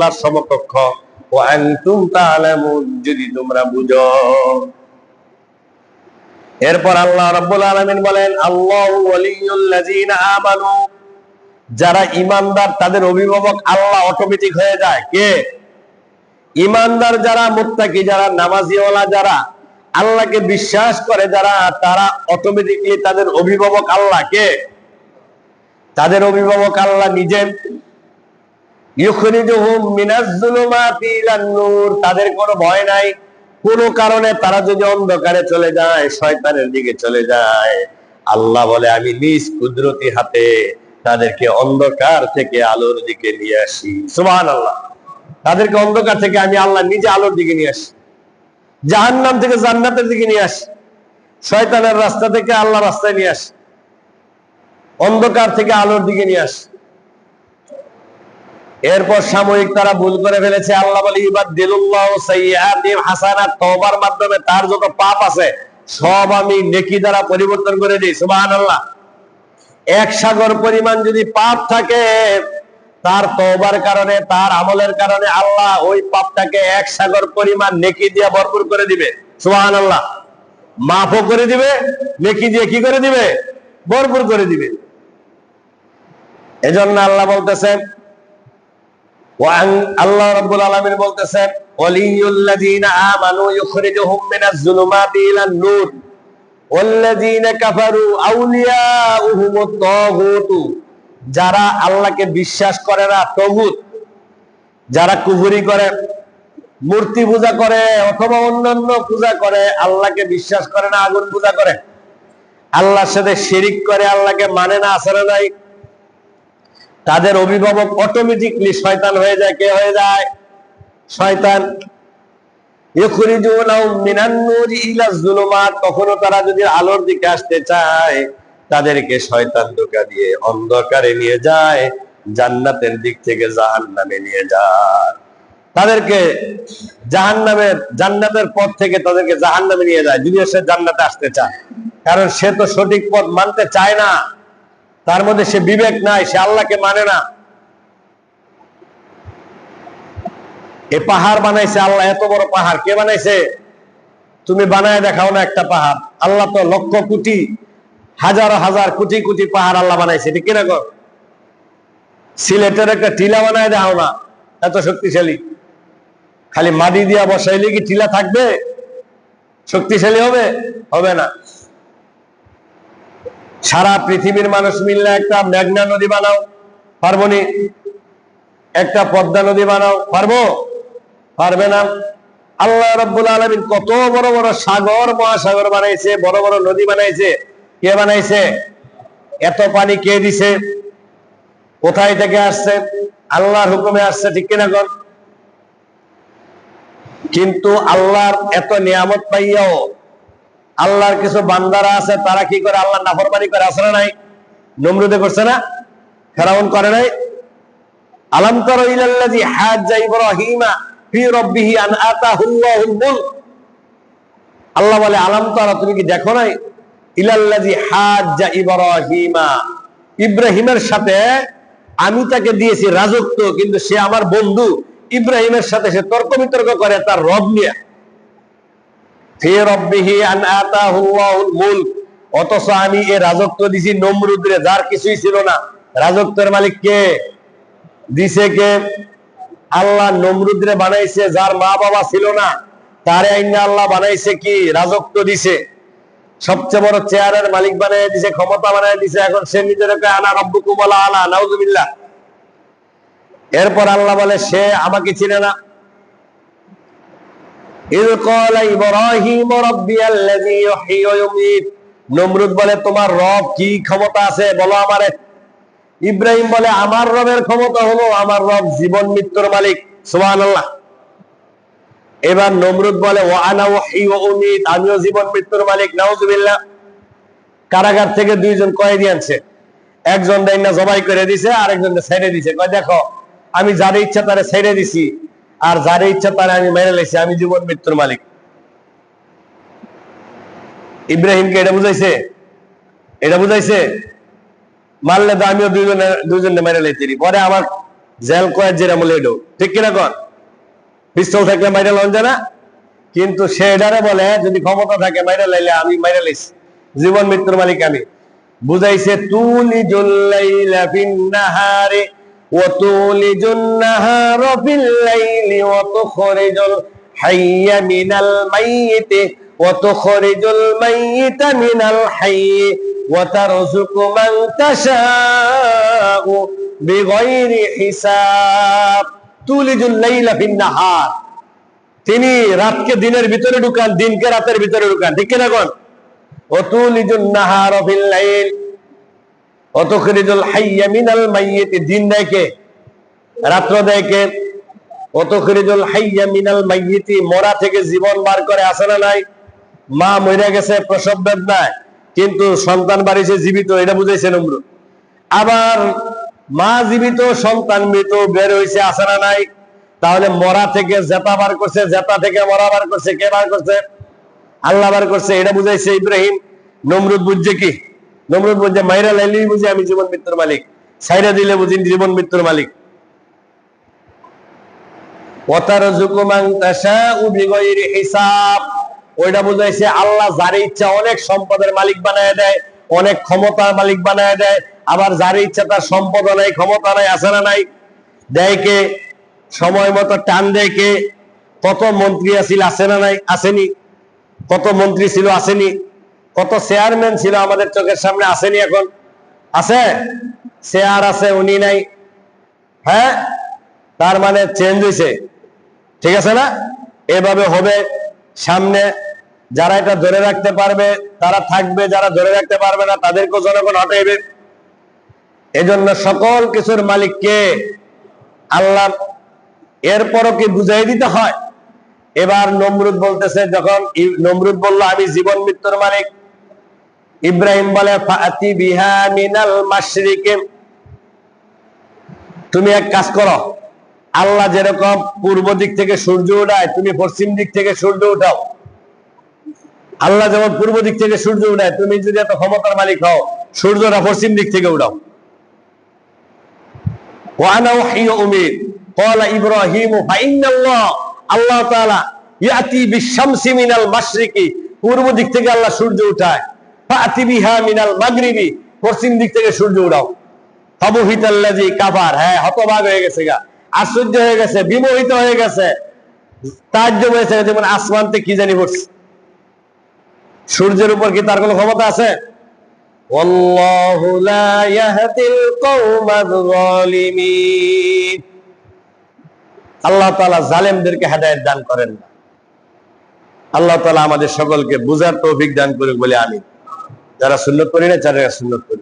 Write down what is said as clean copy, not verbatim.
আল্লাহর সমকক্ষ। ওয়া আনতুম তা'লামুন, যদি তোমরা বুঝো। এরপর আল্লাহ রাব্বুল আলামিন বলেন, আল্লাহু ওয়ালিয়ুল লাযিনা আমানু, যারা ঈমানদার তাদের অভিভাবক আল্লাহ অটোমেটিক হয়ে যায়। কে? ঈমানদার যারা, মুত্তাকি যারা, নামাজিওয়ালা যারা, আল্লাহকে বিশ্বাস করে যারা, তারা অটোমেটিকলি তাদের অভিভাবক আল্লাহ। কে? তাদের অভিভাবক আল্লাহ নিজে। ইউখরিজুহুম মিনাজ যুলুমাতি ইলান নূর, তাদের কোনো ভয় নাই। কোনো কারণে তারা যদি অন্ধকারে চলে যায়, শয়তানের দিকে চলে যায়, আল্লাহ বলে আমি নিজ কুদরতি হাতে তাদেরকে অন্ধকার থেকে আলোর দিকে নিয়ে আসি। সুবহানাল্লাহ। তাদেরকে অন্ধকার থেকে আমি আল্লাহ নিজে আলোর দিকে নিয়ে আসি, জাহান্নাম থেকে জান্নাতের দিকে নিয়ে আসি, শয়তানের রাস্তা থেকে আল্লাহর রাস্তায় নিয়ে আসি, অন্ধকার থেকে আলোর দিকে নিয়ে আসি। এরপর সাময়িক তারা ভুল করে ফেলেছে, আল্লাহ বলে ইবাদদিলুল্লাহু সাইয়্যাতিহিম হাসানাত, তওবার মাধ্যমে তার যত পাপ আছে সব আমি নেকি দ্বারা পরিবর্তন করে দিই। সুবহানাল্লাহ। এক সাগর পরিমাণ যদি পাপ থাকে, তার তওবার কারণে, তার আমলের কারণে আল্লাহ ওই পাপটাকে এক সাগর পরিমাণ নেকি দিয়ে ভরপুর করে দিবে। সুবহানাল্লাহ। মাফও করে দিবে, নেকি দিয়ে কি করে দিবে? ভরপুর করে দিবে। এজন্য আল্লাহ বলতেছেন, আল্লাহ রাব্বুল আলামিন বলতেছেন, ওয়ালিয়ুল লাযিনা আমানু ইউখরিজুহুম মিনাজ যুলুমাতি ইলান নূর ওয়াল্লাযিনা কাফারু আউলিয়াউহুমুত তাগুত, যারা আল্লাহকে বিশ্বাস করে না, তাগুত, যারা কুফরি করে, মূর্তি পূজা করে অথবা অন্যান্য পূজা করে, আল্লাহকে বিশ্বাস করে না, আগুন পূজা করে, আল্লাহর সাথে শিরিক করে, আল্লাহকে মানে না, আসলে নাই, তাদের অভিভাবক অটোমেটিকলি শয়তান হয়ে যায়। কে হয়ে যায়? শয়তান। ইউখরিজুনাহুম মিনান নূরি ইলাজ যুলুমাত, তখনও তারা যদি আলোর দিকে আসতে চায়, তাদেরকে শয়তান ধোঁকা দিয়ে অন্ধকারে নিয়ে যায়, জান্নাতের দিক থেকে জাহান্নামে নিয়ে যায়। তাদেরকে জান্নাতের পথ থেকে তাদেরকে জাহান্নামে নিয়ে যায়, যদিও সে জান্নাতে আসতে চায়। কারণ সে তো সঠিক পথ মানতে চায় না, তার মধ্যে সে বিবেক নাই, সে আল্লাহকে মানে না। এই পাহাড় বানাইছে আল্লাহ, এত বড় পাহাড় কে বানাইছে? তুমি বানায় দেখাও না একটা পাহাড়। আল্লাহ তো লক্ষ কোটি, হাজার হাজার কোটি কোটি পাহাড় আল্লাহ বানাইছে, ঠিক কিনা গো? সিলেটের একটা টিলা বানায় দেখাও না, এত শক্তিশালী। খালি মাটি দিয়া বসাইলে কি টিলা থাকবে? শক্তিশালী হবে? হবে না। সারা পৃথিবীর মানুষ মিললে একটা মেঘনা নদী বানাও, পারবো নি? একটা পদ্মা নদী বানাও, পারবো? পারবে না। আল্লাহ রাব্বুল আলামিন কত বড় বড় সাগর মহাসাগর বানাইছে, বড় বড় নদী বানাইছে। কে বানাইছে? এত পানি কে দিছে? কোথায় থেকে আসছে? আল্লাহর হুকুমে আসছে, ঠিক কিনা গো? কিন্তু আল্লাহর এত নিয়ামত পাইয়াও আল্লাহর কিছু বান্দারা আছে, তারা কি করে? আল্লাহ নাফরমানি করে। আছে না নাই? নমরুদে করছে না? ফেরাউন করে নাই? আলাম তারা ইলাল্লাযী হাজ্জা ইব্রাহিমা ফি রাব্বিহি আন আতাহুল্লাহুল মুলক, আল্লাহ বলে আলাম তারা, তুমি কি দেখো নাই? ইলাল্লাযী হাজ্জা ইব্রাহিমা, ইব্রাহিমের সাথে আমি তাকে দিয়েছি রাজত্ব, কিন্তু সে আমার বন্ধু। ইব্রাহিমের সাথে সে তর্ক বিতর্ক করে তার রব নিয়ে। ফি রাব্বিহি আন আতাহুল্লাহুল মুলক, অথচ আমি এই রাজত্ব দিছি নমরুদরে, যার কিছুই ছিল না। রাজত্বের মালিক কে? দিছে কে? আল্লাহ। নমরুদরে বানাইছে যার মা বাবা ছিল না, তারে আইনা আল্লাহ বানাইছে কি? রাজত্ব দিছে। সবচেয়ে বড় চেয়ারের মালিক বানাই দিছে, ক্ষমতা বানাই দিছে। এখন সে নিজের আনা রাব্বুকুমুল আলা, নাউযুবিল্লাহ। এরপর আল্লাহ বলে সে আমাকে চিনে না। ইয ক্বালা ইব্রাহিম রাব্বিয়াল্লাযী ইউহয়ী ওয়া ইউমীত, নমরুদ বলে তোমার রব কি ক্ষমতা আছে বলো আমারে। ইব্রাহিম বলে আমার রবের ক্ষমতা হলো, আমার রব জীবন মৃত্যুর মালিক। সুবহানাল্লাহ। এবার নমরুদ বলে ওয়া আনা উহয়ী ওয়া উমীত, আমিও জীবন মৃত্যুর মালিক। নাউযুবিল্লাহ। কারাগার থেকে দুইজন কয়েদি আনছে, একজন ডাইনা জবাই করে দিছে, আরেকজন ছেড়ে দিছে। কয় দেখো, আমি যারে ইচ্ছা তারে ছেড়ে দিছি, আর যারে ইচ্ছা তারে আমি মেরে লেছি, আমি জীবন মৃত্যুর মালিক। ইব্রাহিমকে এটা বুঝাইছে? এটা বুঝাইছে? মারলে তো আমিও দুইজনে মেরে লেছি। পরে আমার জেল কয়েক যেটা বলে এডো, ঠিক কিনা কর? পিস্তল থাকলে মাইরা লন যায় না, কিন্তু সে এডারে বলে যদি ক্ষমতা থাকে মাইরা লাইলে আমি মাইরা লাইছি, জীবন মৃত্যুর মালিক আমি। বুঝাইছে তুলিজুল লাইলা ফিন নাহারি ওয়া তুলিজুন নাহারা ফিল লাইলি ওয়া তুখরিজুল হাইয়া মিনাল মাইয়িতি ওয়া তুখরিজুল মাইয়িতা মিনাল হাইয়ি ওয়া তারযুকু মান তাশাউ বিগাইরি হিসাব। তুলিজুল লাইলা ফিন নাহার, তিনি রাতকে দিনের ভিতরে ঢুকান, দিনকে রাতের ভিতরে ঢুকান, ঠিক কিনা কোন? ওতুলিজুন নাহারা ফিল লাইল ওয়া তুখরিজুল হাইয়া মিনাল মাইয়িত, দিন দেয় কে? রাত্র দেয় কে? ওয়া তুখরিজুল হাইয়া মিনাল মাইয়িত, মরা থেকে জীবন বার করে, আছে না নাই? মা মরে গেছে প্রসব বেদনায়, কিন্তু সন্তান বাড়িছে জীবিত, এটা বুঝাইছে নমরুদ। আবার মা জীবিত সন্তান মৃত বের হইছে, আছে না নাই? তাহলে মরা থেকে জেতা বার করছে, জেতা থেকে মরা বার করছে, কে বার করছে? আল্লাহ বার করছে, এটা বুঝাইছে ইব্রাহিম। নমরুদ বুঝছে কি? নমরুদ বুঝছে মাইরা লাইলেই বুঝে আমি জীবন মৃত্যুর মালিক, ছাইরা দিলে বুঝি জীবন মৃত্যুর মালিক। ওয়া তারযুকু মান তাশাউ বিগাইরি হিসাব, ওইটা বুঝাইছে আল্লাহ যার ইচ্ছা অনেক সম্পদের মালিক বানায় দেয়, অনেক ক্ষমতার মালিক বানায় দেয়। আবার যার ইচ্ছা তার সম্পদ নাই, ক্ষমতা নাই, আছে না নাই? দেয় কে? সময় মতো টান দেয় কে? কত মন্ত্রী আছিল, আছে না নাই? আসেনি? কত মন্ত্রী ছিল, আসেনি? কত চেয়ারম্যান ছিল আমাদের চোখের সামনে, আসেনি? এখন আছে? চেয়ার আছে, উনি নাই। হ্যাঁ, তার মানে চেঞ্জ হয়েছে, ঠিক আছে না? এভাবে হবে সামনে। যারা এটা ধরে রাখতে পারবে তারা থাকবে, যারা ধরে রাখতে পারবে না তাদেরকেও জনগণ হটাইবে। এজন্য সকল কিছুর মালিক কে? আল্লাহ। এরপরও কি বুঝাই দিতে হয়? এবার নমরুদ বলতেছে, যখন নমরুদ বলল আমি জীবন মৃত্যুর মালিক, ইব্রাহিম বলে ফাতি বিহা মিনাল মাশরিকি, তুমি এক কাজ করো, আল্লাহ যেরকম পূর্ব দিক থেকে সূর্য উঠায়, তুমি পশ্চিম দিক থেকে সূর্য উঠাও। আল্লাহ যেমন পূর্ব দিক থেকে সূর্য উঠায়, তুমি যদি এত ক্ষমতার মালিক হও, সূর্যটা পশ্চিম দিক থেকে উঠাও। ওয়া আনা উহয়ি উমীত ক্বালা ইব্রাহিম ফাইন্নাল্লাহ, আল্লাহ তাআলা ইয়াতি বিশ-শামসি মিনাল মাশরিকি, পূর্ব দিক থেকে আল্লাহ সূর্য উঠায়, ফাতি বিহা মিনাল মাগরিবি, পশ্চিম দিক থেকে সূর্য উঠাও। ফাবুহিতাল্লাযী কাফার, হ্যাঁ হতভাগ হয়ে গেছে গা, আশ্চর্য হয়ে গেছে, বিমোহিত হয়ে গেছে, তাজ্জব হয়েছে, যেমন আসমানতে কি জানি পড়ছে। সূর্যের উপর কি তার কোনো ক্ষমতা আছে? ওয়াল্লাহু লা ইয়াহদিল কওমায যালিমিন, আল্লাহ তাআলা জালেমদেরকে হেদায়েত দান করেন না। আল্লাহ তাআলা আমাদের সকলকে বুঝার তৌফিক দান করুক বলে আমিন। যারা সুন্নাত করি না, যারা সুন্নাত করি।